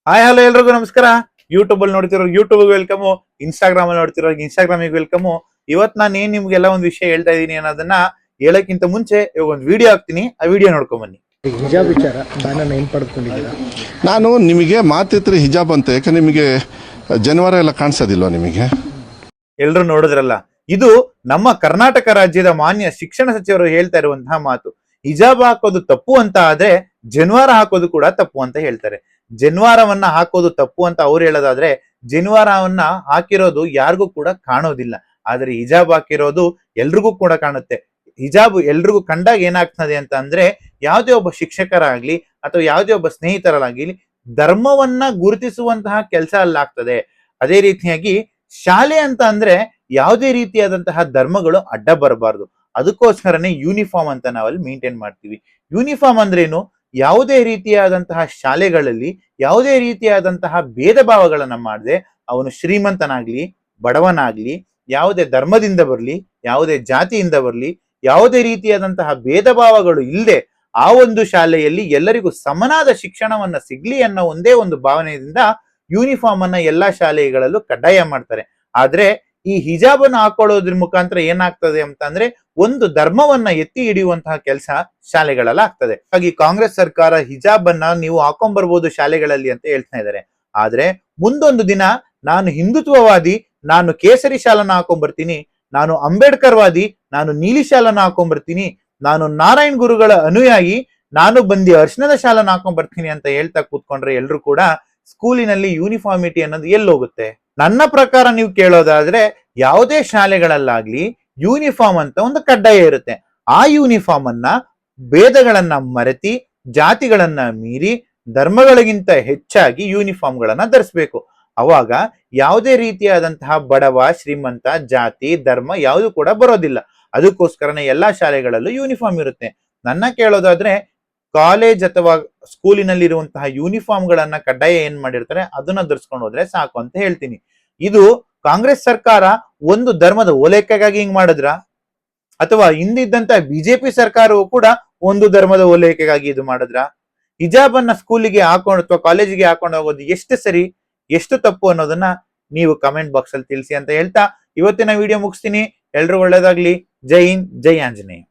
Hi hello ಎಲ್ರಿಗೂ ನಮಸ್ಕಾರ. YouTube ಅಲ್ಲಿ ನೋಡ್ತಿರೋ ಯೂಟ್ಯೂಬ್ ವೆಲ್ಕಮ್, ಇನ್ಸ್ಟಾಗ್ರಾಮ್ ಅಲ್ಲಿ ನೋಡ್ತಿರೋ ಇನ್ಸ್ಟಾಗ್ರಾಮ್ ವೆಲ್ಕಮ್. ಇವತ್ತು ನಾನು ನಿಮ್ಗೆಲ್ಲ ಒಂದು ವಿಷಯ ಹೇಳ್ತಾ ಇದೀನಿ ಅನ್ನೋದನ್ನ ಹೇಳಕ್ಕಿಂತ ಮುಂಚೆ ಇವಾಗ ಒಂದು ವಿಡಿಯೋ ಹಾಕ್ತೀನಿ, ಆ ವಿಡಿಯೋ ನೋಡ್ಕೊಂಡ್ ಬನ್ನಿ. ಹಿಜಾಬ್ ವಿಚಾರ ಏನ್ ಪಡೆದುಕೊಂಡಿದ್ದೀರಾ? ನಾನು ನಿಮಗೆ ಮಾತಿತ್ರಿ ಹಿಜಾಬ್ ಅಂತ, ಯಾಕೆ ನಿಮಗೆ ಜನವರ ಎಲ್ಲ ಕಾಣಿಸೋದಿಲ್ವಾ ನಿಮಗೆ? ಎಲ್ರು ನೋಡಿದ್ರಲ್ಲ, ಇದು ನಮ್ಮ ಕರ್ನಾಟಕ ರಾಜ್ಯದ ಮಾನ್ಯ ಶಿಕ್ಷಣ ಸಚಿವರು ಹೇಳ್ತಾ ಇರುವಂತಹ ಮಾತು. ಹಿಜಾಬ್ ಹಾಕೋದು ತಪ್ಪು ಅಂತ ಆದ್ರೆ ಜನಿವಾರ ಹಾಕೋದು ಕೂಡ ತಪ್ಪು ಅಂತ ಹೇಳ್ತಾರೆ. ಜನಿವಾರವನ್ನ ಹಾಕೋದು ತಪ್ಪು ಅಂತ ಅವ್ರು ಹೇಳೋದಾದ್ರೆ, ಜನಿವಾರವನ್ನ ಹಾಕಿರೋದು ಯಾರಿಗೂ ಕೂಡ ಕಾಣೋದಿಲ್ಲ. ಆದ್ರೆ ಹಿಜಾಬ್ ಹಾಕಿರೋದು ಎಲ್ರಿಗೂ ಕೂಡ ಕಾಣುತ್ತೆ. ಹಿಜಾಬ್ ಎಲ್ರಿಗೂ ಕಂಡಾಗ ಏನಾಗ್ತದೆ ಅಂತ ಅಂದ್ರೆ, ಯಾವುದೇ ಒಬ್ಬ ಶಿಕ್ಷಕರಾಗ್ಲಿ ಅಥವಾ ಯಾವುದೇ ಒಬ್ಬ ಸ್ನೇಹಿತರಾಗ್ಲಿ ಧರ್ಮವನ್ನ ಗುರುತಿಸುವಂತಹ ಕೆಲಸ ಅಲ್ಲಾಗ್ತದೆ. ಅದೇ ರೀತಿಯಾಗಿ ಶಾಲೆ ಅಂತ ಅಂದ್ರೆ ಯಾವುದೇ ರೀತಿಯಾದಂತಹ ಧರ್ಮಗಳು ಅಡ್ಡ ಬರಬಾರ್ದು. ಅದಕ್ಕೋಸ್ಕರನೇ ಯೂನಿಫಾರ್ಮ್ ಅಂತ ನಾವಲ್ಲಿ ಮೇಂಟೈನ್ ಮಾಡ್ತೀವಿ. ಯೂನಿಫಾರ್ಮ್ ಅಂದ್ರೇನು? ಯಾವುದೇ ರೀತಿಯಾದಂತಹ ಶಾಲೆಗಳಲ್ಲಿ ಯಾವುದೇ ರೀತಿಯಾದಂತಹ ಭೇದ ಭಾವಗಳನ್ನ ಮಾಡದೆ, ಅವನು ಶ್ರೀಮಂತನಾಗ್ಲಿ ಬಡವನಾಗ್ಲಿ, ಯಾವುದೇ ಧರ್ಮದಿಂದ ಬರ್ಲಿ, ಯಾವುದೇ ಜಾತಿಯಿಂದ ಬರ್ಲಿ, ಯಾವುದೇ ರೀತಿಯಾದಂತಹ ಭೇದ ಭಾವಗಳು ಇಲ್ಲದೆ ಆ ಒಂದು ಶಾಲೆಯಲ್ಲಿ ಎಲ್ಲರಿಗೂ ಸಮನಾದ ಶಿಕ್ಷಣವನ್ನ ಸಿಗ್ಲಿ ಅನ್ನೋ ಒಂದೇ ಒಂದು ಭಾವನೆಯಿಂದ ಯೂನಿಫಾರ್ಮ್ ಅನ್ನ ಎಲ್ಲಾ ಶಾಲೆಗಳಲ್ಲೂ ಕಡ್ಡಾಯ ಮಾಡ್ತಾರೆ. ಆದ್ರೆ ಈ ಹಿಜಾಬ್ ಅನ್ನು ಹಾಕೊಳ್ಳೋದ್ರ ಮುಖಾಂತರ ಏನಾಗ್ತದೆ ಅಂತ ಅಂದ್ರೆ, ಒಂದು ಧರ್ಮವನ್ನ ಎತ್ತಿ ಹಿಡಿಯುವಂತಹ ಕೆಲಸ ಶಾಲೆಗಳಲ್ಲಿ ಆಗ್ತದೆ. ಹಾಗಾಗಿ ಕಾಂಗ್ರೆಸ್ ಸರ್ಕಾರ ಹಿಜಾಬ್ ಅನ್ನ ನೀವು ಹಾಕೊಂಡ್ಬರ್ಬೋದು ಶಾಲೆಗಳಲ್ಲಿ ಅಂತ ಹೇಳ್ತಾ ಇದ್ದಾರೆ. ಆದ್ರೆ ಮುಂದೊಂದು ದಿನ ನಾನು ಹಿಂದುತ್ವವಾದಿ, ನಾನು ಕೇಸರಿ ಶಾಲನ್ನ ಹಾಕೊಂಡ್ಬರ್ತೀನಿ, ನಾನು ಅಂಬೇಡ್ಕರ್ ವಾದಿ, ನಾನು ನೀಲಿ ಶಾಲನ್ನ ಹಾಕೊಂಡ್ಬರ್ತೀನಿ, ನಾನು ನಾರಾಯಣ್ ಗುರುಗಳ ಅನುಯಾಯಿ, ನಾನು ಬಂದು ಅರ್ಶನದ ಶಾಲನ್ನ ಹಾಕೊಂಡ್ಬರ್ತೀನಿ ಅಂತ ಹೇಳ್ತಾ ಕೂತ್ಕೊಂಡ್ರೆ ಎಲ್ರು ಕೂಡ ಸ್ಕೂಲಿನಲ್ಲಿ ಯೂನಿಫಾರ್ಮಿಟಿ ಅನ್ನೋದು ಎಲ್ಲೋಗುತ್ತೆ? ನನ್ನ ಪ್ರಕಾರ ನೀವು ಕೇಳೋದಾದ್ರೆ, ಯಾವುದೇ ಶಾಲೆಗಳಲ್ಲಾಗ್ಲಿ ಯೂನಿಫಾರ್ಮ್ ಅಂತ ಒಂದು ಕಡ್ಡಾಯ ಇರುತ್ತೆ. ಆ ಯೂನಿಫಾರ್ಮ್ ಅನ್ನ ಭೇದಗಳನ್ನ ಮರೆತಿ, ಜಾತಿಗಳನ್ನ ಮೀರಿ, ಧರ್ಮಗಳಿಗಿಂತ ಹೆಚ್ಚಾಗಿ ಯೂನಿಫಾರ್ಮ್ ಗಳನ್ನ ಧರಿಸ್ಬೇಕು. ಅವಾಗ ಯಾವುದೇ ರೀತಿಯಾದಂತಹ ಬಡವ ಶ್ರೀಮಂತ ಜಾತಿ ಧರ್ಮ ಯಾವುದು ಕೂಡ ಬರೋದಿಲ್ಲ. ಅದಕ್ಕೋಸ್ಕರನೇ ಎಲ್ಲಾ ಶಾಲೆಗಳಲ್ಲೂ ಯೂನಿಫಾರ್ಮ್ ಇರುತ್ತೆ. ನನ್ನ ಕೇಳೋದಾದ್ರೆ, ಕಾಲೇಜ್ ಅಥವಾ ಸ್ಕೂಲಿನಲ್ಲಿರುವಂತಹ ಯೂನಿಫಾರ್ಮ್ ಗಳನ್ನ ಕಡ್ಡಾಯ ಏನ್ ಮಾಡಿರ್ತಾರೆ ಅದನ್ನ ಧರಿಸ್ಕೊಂಡು ಹೋದ್ರೆ ಸಾಕು ಅಂತ ಹೇಳ್ತೀನಿ. ಇದು ಕಾಂಗ್ರೆಸ್ ಸರ್ಕಾರ ಒಂದು ಧರ್ಮದ ಓಲೈಕೆಗಾಗಿ ಹಿಂಗ್ ಮಾಡಿದ್ರ, ಅಥವಾ ಹಿಂದಿದ್ದಂತ ಬಿಜೆಪಿ ಸರ್ಕಾರವು ಕೂಡ ಒಂದು ಧರ್ಮದ ಓಲೈಕೆಗಾಗಿ ಇದು ಮಾಡಿದ್ರ? ಹಿಜಾಬ್ ಅನ್ನ ಸ್ಕೂಲಿಗೆ ಹಾಕೊಂಡು ಅಥವಾ ಕಾಲೇಜಿಗೆ ಹಾಕೊಂಡು ಹೋಗೋದು ಎಷ್ಟು ಸರಿ, ಎಷ್ಟು ತಪ್ಪು ಅನ್ನೋದನ್ನ ನೀವು ಕಮೆಂಟ್ ಬಾಕ್ಸ್ ಅಲ್ಲಿ ತಿಳಿಸಿ ಅಂತ ಹೇಳ್ತಾ ಇವತ್ತಿನ ವಿಡಿಯೋ ಮುಗಿಸ್ತೀನಿ. ಎಲ್ರು ಒಳ್ಳೇದಾಗ್ಲಿ. ಜೈ ಹಿಂದ್, ಜೈ ಆಂಜನೇಯ.